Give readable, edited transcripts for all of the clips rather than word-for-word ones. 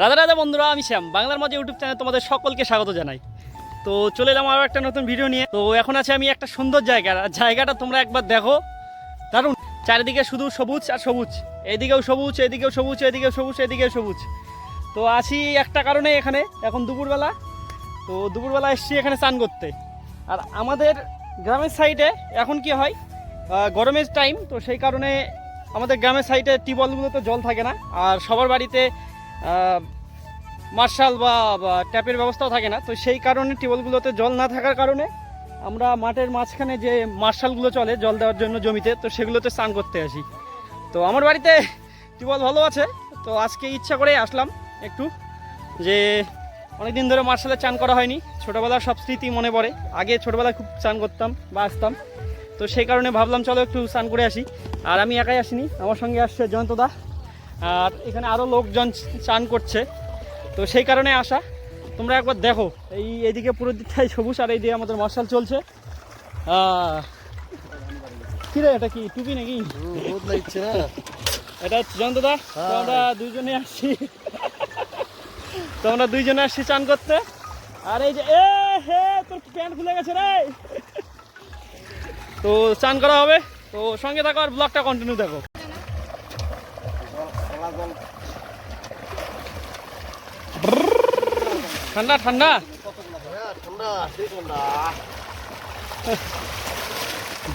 রাধা রাধা বন্ধুরা, আমি শ্যাম বাংলার মধ্যে ইউটিউব চ্যানেলে তোমাদের সকলকে স্বাগত জানাই। তো চলে এলাম আরও একটা নতুন ভিডিও নিয়ে। তো এখন আছে আমি একটা সুন্দর জায়গাটা তোমরা একবার দেখো। দারুণ, চারিদিকে শুধু সবুজ আর সবুজ, এদিকেও সবুজ, এদিকেও সবুজ, এদিকেও সবুজ, এদিকেও সবুজ। তো আসি একটা কারণে এখানে, এখন দুপুরবেলা। তো দুপুরবেলা এসছি এখানে স্নান করতে। আর আমাদের গ্রামের সাইডে এখন কি হয়, গরমের টাইম, তো সেই কারণে আমাদের গ্রামের সাইডে টিউবওয়েলগুলোতে জল থাকে না, আর সবার বাড়িতে মার্শাল বা ট্যাপের ব্যবস্থাও থাকে না। তো সেই কারণে টিউবওয়েলগুলোতে জল না থাকার কারণে আমরা মাঠের মাঝখানে যে মার্শালগুলো চলে জল দেওয়ার জন্য জমিতে, তো সেগুলোতে স্নান করতে আসি। তো আমার বাড়িতে টিউবওয়েল ভালো আছে, তো আজকে ইচ্ছা করে আসলাম একটু, যে অনেকদিন ধরে মার্শালে চান করা হয়নি। ছোটোবেলার সব স্মৃতি মনে পড়ে, আগে ছোটোবেলায় খুব চান করতাম বা আসতাম, তো সেই কারণে ভাবলাম চলো একটু স্নান করে আসি। আর আমি একাই আসিনি, আমার সঙ্গে আসছে জয়ন্তদা, আর এখানে আরও লোকজন চান করছে, তো সেই কারণে আসা। তোমরা একবার দেখো, এইদিকে পুরো দিকটাই সবুজ, আর এই দিয়ে আমাদের মার্শাল চলছে। কি রে, এটা কি টুপি নাকি? এটা হচ্ছে জয়ন্তদা। তো আমরা দুইজনে আসছি, চান করতে। আর এই যে তোর প্যান্ট খুলে গেছে রে। তো চান করা হবে, তো সঙ্গে থাকো আর ব্লগটা কন্টিনিউ দেখো। ঠান্ডা ঠান্ডা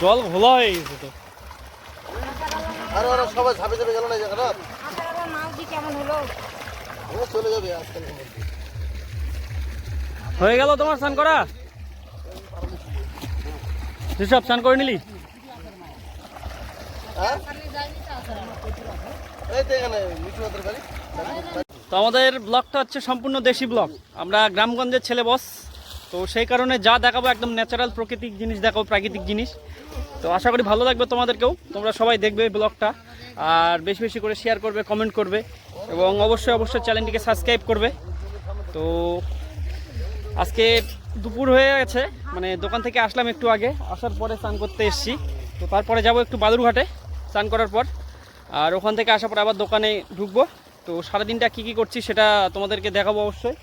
জল ভোলা হয়ে গেছে তো। সবাই ঝাঁপে ঝাঁপে গেল না জায়গাটা চলে যাবে আজকাল। হয়ে গেল তোমার স্নান করা? সব স্নান করে নিলি? তো আমাদের ব্লগটা হচ্ছে সম্পূর্ণ দেশি ব্লগ, আমরা গ্রামগঞ্জের ছেলে বস, তো সেই কারণে যা দেখাবো একদম ন্যাচারাল প্রাকৃতিক জিনিস দেখাবো, প্রাকৃতিক জিনিস। তো আশা করি ভালো লাগবে তোমাদেরকেও, তোমরা সবাই দেখবে ব্লগটা, আর বেশি বেশি করে শেয়ার করবে, কমেন্ট করবে, এবং অবশ্যই চ্যানেলটিকে সাবস্ক্রাইব করবে। তো আজকে দুপুর হয়ে গেছে, মানে দোকান থেকে আসলাম একটু আগে, আসার পরে স্নান করতে এসেছি। তো তারপরে যাব একটু বালুরঘাটে স্নান করার পর, আর ওখান থেকে আসার পর আবার দোকানে ঢুকবো। তো সারাদিনটা কী করছি সেটা তোমাদেরকে দেখাবো অবশ্যই।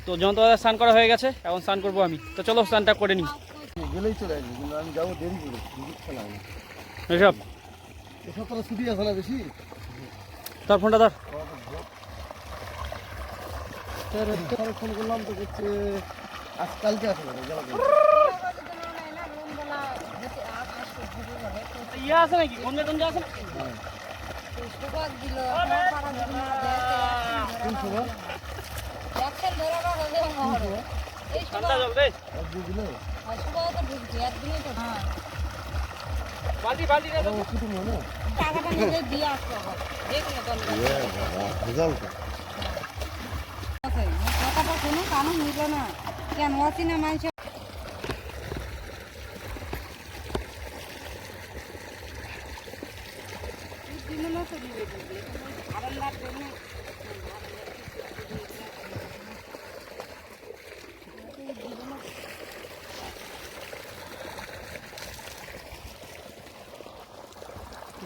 তো যন্ত্রপাতি স্নান করা হয়ে গেছে, এখন স্নান করবো আমি। তো চলো স্নানটা করে নিই। গেলেই চলে আসবে, কিন্তু আমি যাবো দেরি করে, খেলা হবে এসব এসব তো ছুটি আছে না বেশি। তার ফোনটা ধর। ফোন করলাম তো হচ্ছে আজ কালকে আসবে ইয়ে আছে নাকি, গঞ্জা টঞ্জা আছে নাকি? ঠান্ডা জল রে, বালতি বালতি রে, কোনো কারণ নিল না কেন আছি না মানুষ।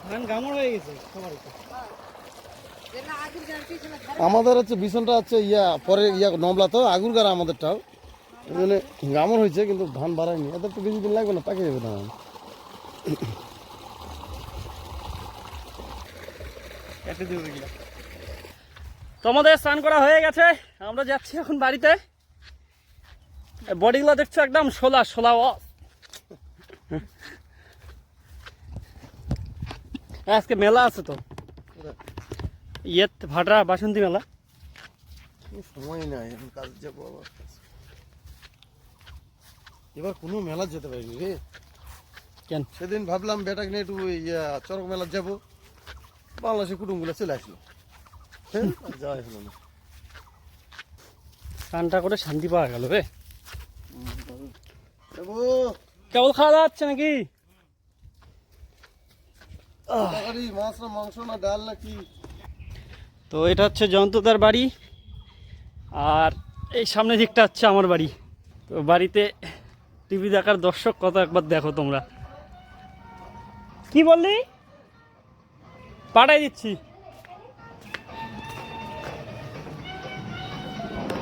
ধান গামড় হয়ে গেছে সবার। আমাদের হচ্ছে বিছনটা হচ্ছে পরে নবলা, তো আগুরগাড়া আমাদেরটাও, এই জন্য গামর হয়েছে, কিন্তু ধান বাড়ায়নি। এদের তো বেশি দিন লাগবে না, পাকে যাবে ধান। তো আমাদের স্নান করা হয়ে গেছে, আমরা যাচ্ছি এখন বাড়িতে। বডিগুলো দেখছো একদম শোলা। আজকে মেলা আছে তো, ভাটরা বাসন্তী মেলা। সময় নাই, এখন কাজ যাবো আবার। এবার কোনো মেলা যেতে পারিনি রে। কেন? সেদিন ভাবলাম বেটাকে নিয়ে একটু চরক মেলা যাবো, বাংলাদেশের কুটুমগুলো চলে আসলো, যাওয়া হলো না। স্নানটা করে শান্তি পাওয়া গেল রে। কেবল খাওয়া দাওয়া হচ্ছে নাকি? মাছ না মাংস না ডাল না কি? তো এটা হচ্ছে জয়ন্তদার বাড়ি, আর এই সামনের দিকটা হচ্ছে আমার বাড়ি। তো বাড়িতে টিভি দেখার দর্শক কত একবার দেখো তোমরা। কি বললি? পাঠাই দিচ্ছি।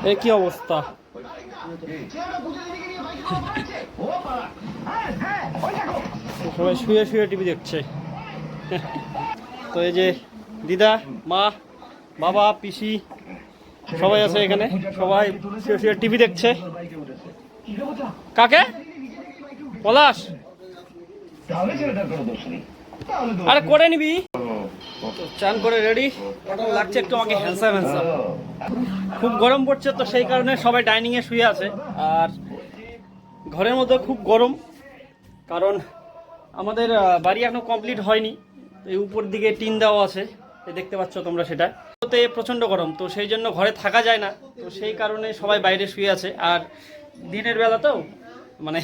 এ কি অবস্থা! সবাই শুয়ে শুয়ে টিভি দেখছে। তো এই যে দিদা, মা, বাবা, পিসি সবাই আছে এখানে, সবাই শুয়ে শুয়ে টিভি দেখছে। কাকে? পলাশ, আরে করে নিবি। তো চান করে রেডি, লাগছে একটু আমাকে হ্যান্ডসাম হ্যান্ডসাম। খুব গরম পড়ছে, তো সেই কারণে সবাই ডাইনিং এ শুয়ে আছে। আর ঘরের মধ্যে খুব গরম, কারণ আমাদের বাড়ি এখনো কমপ্লিট হয়নি। এই উপর দিকে টিন দেওয়া আছে, দেখতে পাচ্ছ তোমরা সেটা। তো প্রচণ্ড গরম, তো সেই জন্য ঘরে থাকা যায় না। তো সেই কারণে সবাই বাইরে শুয়ে আছে। আর দিনের বেলা তো মানে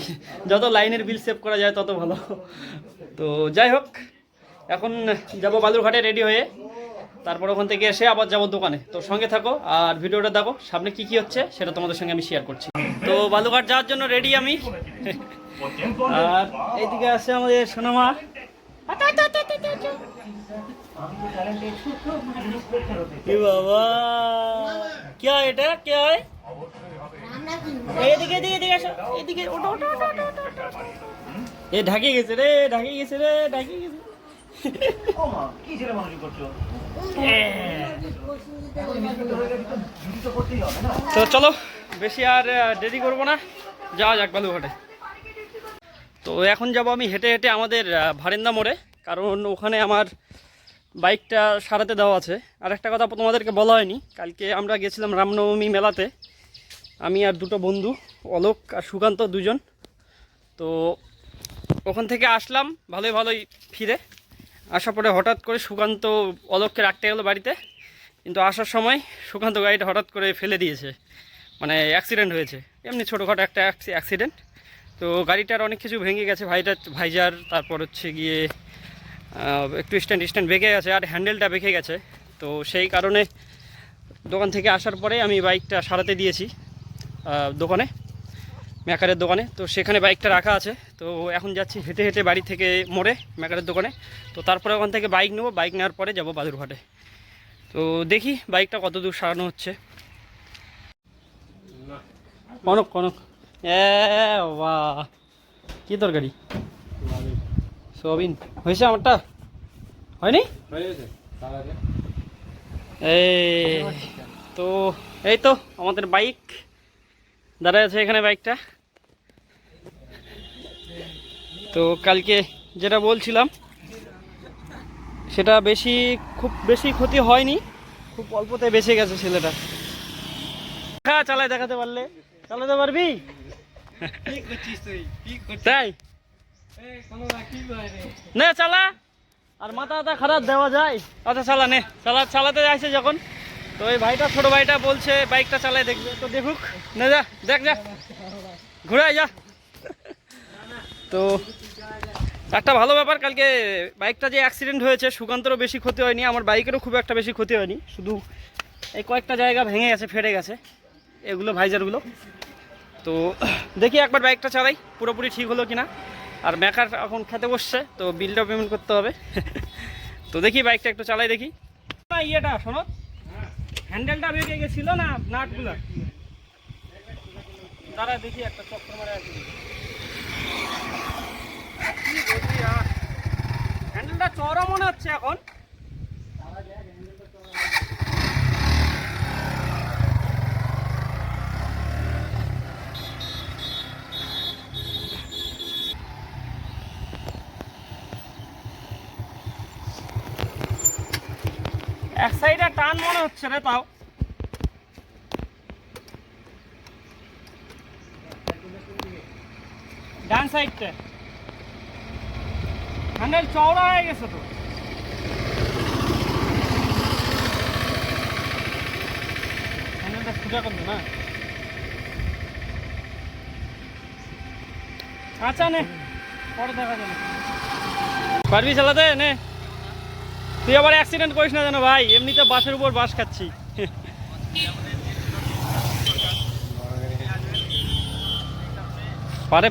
যত লাইনের বিল সেভ করা যায় তত ভালো। তো যাই হোক, এখন যাব বালুরঘাটে রেডি হয়ে, তারপর ওখান থেকে এসে আবার যাবো দোকানে। তো সঙ্গে থাকো আর ভিডিওটা দেখো, সামনে কি কি হচ্ছে সেটা তোমাদের সঙ্গে আমি শেয়ার করছি। তো বালুরঘাট যাওয়ার জন্য রেডি আমি। আর এইদিকে আছে আমাদের সোনামা। বাবা, কি হয় এটা? কি হয়? এইদিকে এদিকে এদিকে আসো, এদিকে ওটো ওটো ওটো ওটো। এ ঢাকে গেছে রে, ঢাকে গেছে রে, ঢাকে গেছে। তো চলো, বেশি আর দেরি করবো না, যাওয়া যাক বালুরঘাটে। তো এখন যাব আমি হেঁটে হেঁটে আমাদের ভারেন্দা মোড়ে, কারণ ওখানে আমার বাইকটা সারাতে দেওয়া আছে। আর একটা কথা তোমাদেরকে বলা হয়নি, কালকে আমরা গেছিলাম রামনবমী মেলাতে, আমি আর দুটো বন্ধু, অলোক আর সুকান্ত, দুজন। তো ওখান থেকে আসলাম ভালোই ভালোই ফিরে। আসার পরে হঠাৎ করে সুকান্ত অলোককে রাখতে গেল বাড়িতে, কিন্তু আসার সময় সুকান্ত গাড়িটা হঠাৎ করে ফেলে দিয়েছে, মানে অ্যাক্সিডেন্ট হয়েছে, এমনি ছোটোখাটো একটা অ্যাক্সিডেন্ট। তো গাড়িটার অনেক কিছু ভেঙে গেছে, ভাইজার, তারপর হচ্ছে গিয়ে একটু স্ট্যান্ড বেঁকে গেছে, আর হ্যান্ডেলটা বেঁকে গেছে। তো সেই কারণে দোকান থেকে আসার পরে আমি বাইকটা সারাতে দিয়েছি দোকানে, মেকারের দোকানে। তো সেখানে বাইকটা রাখা আছে। তো এখন যাচ্ছি হেঁটে হেঁটে বাড়ি থেকে মোড়ে মেকারের দোকানে। তো তারপরে ওখান থেকে বাইক নেবো, বাইক নেওয়ার পরে যাব বালুরঘাটে। তো দেখি বাইকটা কত দূর সারানো হচ্ছে। কনক কনক, বাহ, কি তরকারি? সোয়াবিন হয়েছে? আমারটা হয়নি। তো এই তো আমাদের বাইক দাঁড়ায় আছে এখানে, বাইকটা। তো কালকে যেটা বলছিলাম সেটা খুব বেশি ক্ষতি হয়নি, খুব অল্পতে বেঁচে গেছে ছেলেটা। চালায় দেখাতে পারলে, চালাতে পারবি? তাই নে চালা, আর মাথা খারাপ দেওয়া যায়? আচ্ছা চালা, নে চালাতে যাইছে যখন। তো এই ভাইটা, ছোট ভাইটা বলছে বাইকটা চালায় দেখবে, তো দেখুক, নে যা দেখ, যা ঘুরে যা। তো একটা ভালো ব্যাপার, কালকে বাইকটা যে অ্যাক্সিডেন্ট হয়েছে, সুকান্তরও বেশি ক্ষতি হয়নি, আমার বাইকেরও খুব একটা বেশি ক্ষতি হয়নি, শুধু এই কয়েকটা জায়গা ভেঙে গেছে, ফেটে গেছে এগুলো, ভাইজারগুলো। তো দেখি একবার বাইকটা চালাই পুরোপুরি ঠিক হলো কিনা। আর মেকার এখন খেতে বসছে, তো বিলটা পেমেন্ট করতে হবে। তো দেখি বাইকটা একটু চালাই দেখি। ইয়েটা শোনো, হ্যান্ডেলটা বেঁকে গেছিল না, নাটগুলো তারা দেখি একটা চক্কর মারে আছে। হ্যান্ডেলটা চওড়া মনে হচ্ছে এখন। এক সাইডে টান মনে হচ্ছে রে, তাও ডান সাইডটা হ্যান্ডেল চওড়া হয়ে গেছে। তো হ্যান্ডেলটা সোজা করবে না। আচ্ছা নে, পরে দেখা যাবে। পারবি চালাতে? নে, তুই আবার অ্যাক্সিডেন্ট করিস না যেন ভাই, এমনিতে বাসের উপর বাস খাচ্ছি।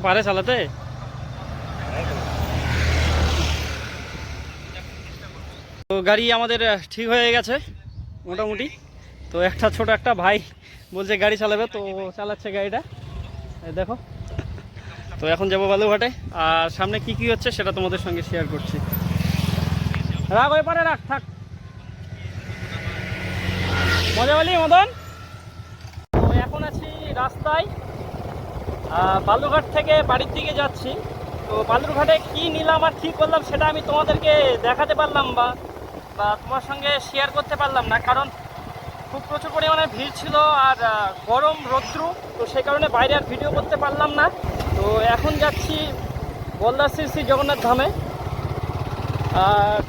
পারে চালাতে। তো গাড়ি আমাদের ঠিক হয়ে গেছে মোটামুটি। তো তো একটা ছোট একটা ভাই বলছে গাড়ি চালাবে, তো চালাচ্ছে গাড়িটা, এই দেখো। তো এখন যাবো বালুঘাটে, আর সামনে কি কি হচ্ছে সেটা তোমাদের সঙ্গে শেয়ার করছি। রাখ ওই পারে রাখ, থাক। মজা বলি মদন। তো এখন আছি রাস্তায়, বালুরঘাট থেকে বাড়ির দিকে যাচ্ছি। তো বালুরঘাটে কি নিলাম আর কী করলাম সেটা আমি তোমাদেরকে দেখাতে পারলাম বা তোমার সঙ্গে শেয়ার করতে পারলাম না, কারণ খুব প্রচুর পরিমাণে ভিড় ছিল আর গরম রৌদ্রু, তো সেই কারণে বাইরে আর ভিডিও করতে পারলাম না। তো এখন যাচ্ছি বলদা শ্রী জগন্নাথ ধামে, আর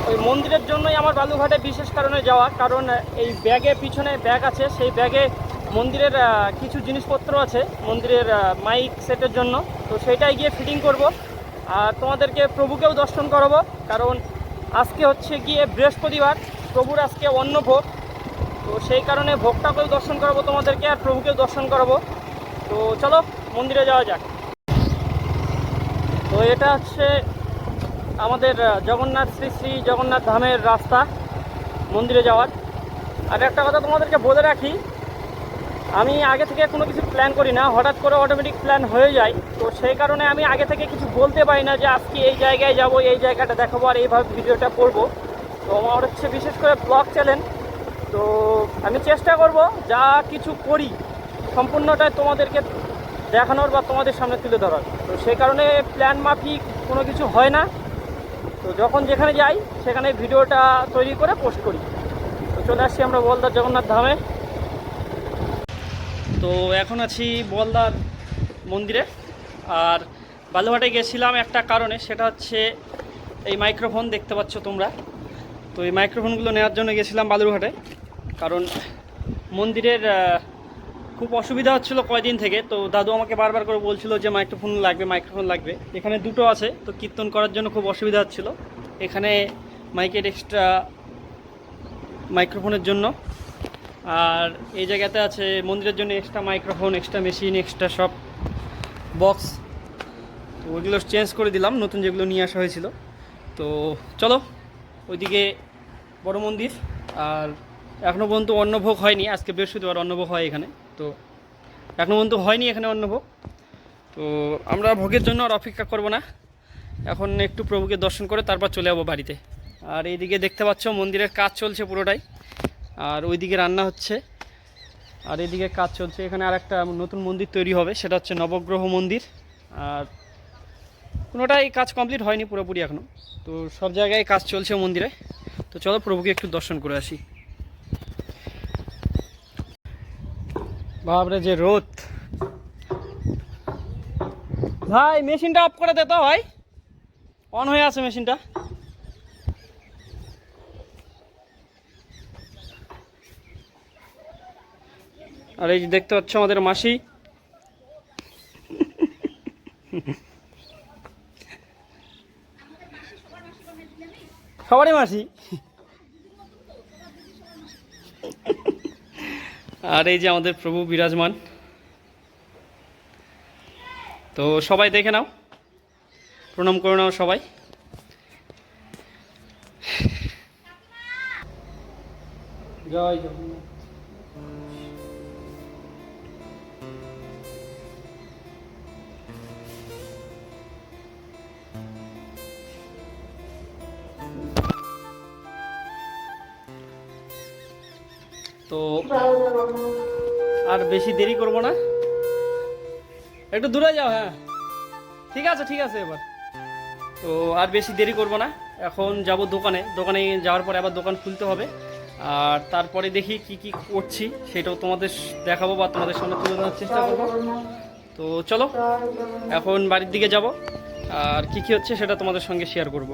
ওই মন্দিরের জন্যই আমার বালুঘাটে বিশেষ কারণে যাওয়া, কারণ এই ব্যাগে পিছনে ব্যাগ আছে, সেই ব্যাগে মন্দিরের কিছু জিনিসপত্র আছে মন্দিরের মাইক সেটের জন্য, তো সেইটাই গিয়ে ফিটিং করব। আর তোমাদেরকে প্রভুকেও দর্শন করাবো, কারণ আজকে হচ্ছে গিয়ে বৃহস্পতিবার, প্রভুর আজকে অন্নভোগ, তো সেই কারণে ভোগটাকেও দর্শন করাবো তোমাদেরকে আর প্রভুকেও দর্শন করাবো। তো চলো মন্দিরে যাওয়া যাক। তো এটা হচ্ছে আমাদের জগন্নাথ শ্রী জগন্নাথ ধামের রাস্তা মন্দিরে যাওয়ার। আর একটা কথা তোমাদেরকে বলে রাখি, আমি আগে থেকে কোনো কিছু প্ল্যান করি না, হঠাৎ করে অটোমেটিক প্ল্যান হয়ে যায়, তো সেই কারণে আমি আগে থেকে কিছু বলতে পারি না যে আজকে এই জায়গায় যাব, এই জায়গাটা দেখাবো আর এইভাবে ভিডিওটা করবো। তো আমার হচ্ছে বিশেষ করে ব্লগ চ্যানেল, তো আমি চেষ্টা করব যা কিছু করি সম্পূর্ণটাই তোমাদেরকে দেখানোর বা তোমাদের সামনে তুলে ধরার। তো সেই কারণে প্ল্যান মাফিক কোনো কিছু হয় না, তো যখন যেখানে যাই সেখানে ভিডিওটা তৈরি করে পোস্ট করি। তো চলে আসছি আমরা বলদার জগন্নাথ ধামে। তো এখন আছি বলদার মন্দিরে, আর বালুঘাটে গেছিলাম একটা কারণে, সেটা হচ্ছে এই মাইক্রোফোন দেখতে পাচ্ছ তোমরা। তো এই মাইক্রোফোনগুলো নেওয়ার জন্য গেছিলাম বালুরঘাটে, কারণ মন্দিরের খুব অসুবিধা হচ্ছিল কয়দিন থেকে। তো দাদু আমাকে বারবার করে বলছিল যে মাইক্রোফোন লাগবে। এখানে দুটো আছে, তো কীর্তন করার জন্য খুব অসুবিধা হচ্ছিল। এখানে মাইকের এক্সট্রা মাইক্রোফোনের জন্য, আর এই জায়গাতে আছে মন্দিরের জন্য extra microphone, extra machine, extra সব বক্স। তো ওইগুলো চেঞ্জ করে দিলাম, নতুন যেগুলো নিয়ে আসা হয়েছিল। তো চলো ওইদিকে বড় মন্দির, আর এখনও পর্যন্ত অন্নভোগ হয়নি, আজকে বৃহস্পতিবার অন্নভোগ হয় এখানে, তো এখনও পর্যন্ত হয়নি এখানে অন্নভোগ। তো আমরা ভোগের জন্য আর অপেক্ষা করব না, এখন একটু প্রভুকে দর্শন করে তারপর চলে যাবো বাড়িতে। আর এইদিকে দেখতে পাচ্ছ মন্দিরের কাজ চলছে পুরোটাই, আর ওইদিকে রান্না হচ্ছে, আর এইদিকে কাজ চলছে। এখানে আর একটা নতুন মন্দির তৈরি হবে, সেটা হচ্ছে নবগ্রহ মন্দির, আর কোনোটাই কাজ কমপ্লিট হয়নি পুরোপুরি এখনও। তো সব জায়গায় কাজ চলছে মন্দিরে। তো চলো প্রভুকে একটু দর্শন করে আসি। বাপরে যে রোদ! ভাই মেশিনটা অফ করে দে তো ভাই, অন হয়ে আছে মেশিনটা। আর এই যে দেখতে পাচ্ছ আমাদের মাসি, সবারই মাসি। আর এই যে আমাদের প্রভু বিরাজমান, তো সবাই দেখে নাও, প্রণাম করে নাও সবাই। জয় জগন্নাথ। তো আর বেশি দেরি করব না, একটু দূরে যাও। হ্যাঁ ঠিক আছে এবার। তো আর বেশি দেরি করব না, এখন যাব দোকানে যাওয়ার পরে আবার দোকান খুলতে হবে, আর তারপরে দেখি কি কি করছি সেটাও তোমাদের দেখাবো বা তোমাদের সামনে তুলে ধরার চেষ্টা করব। তো চলো এখন বাড়ির দিকে যাব, আর কি কি হচ্ছে সেটা তোমাদের সঙ্গে শেয়ার করব।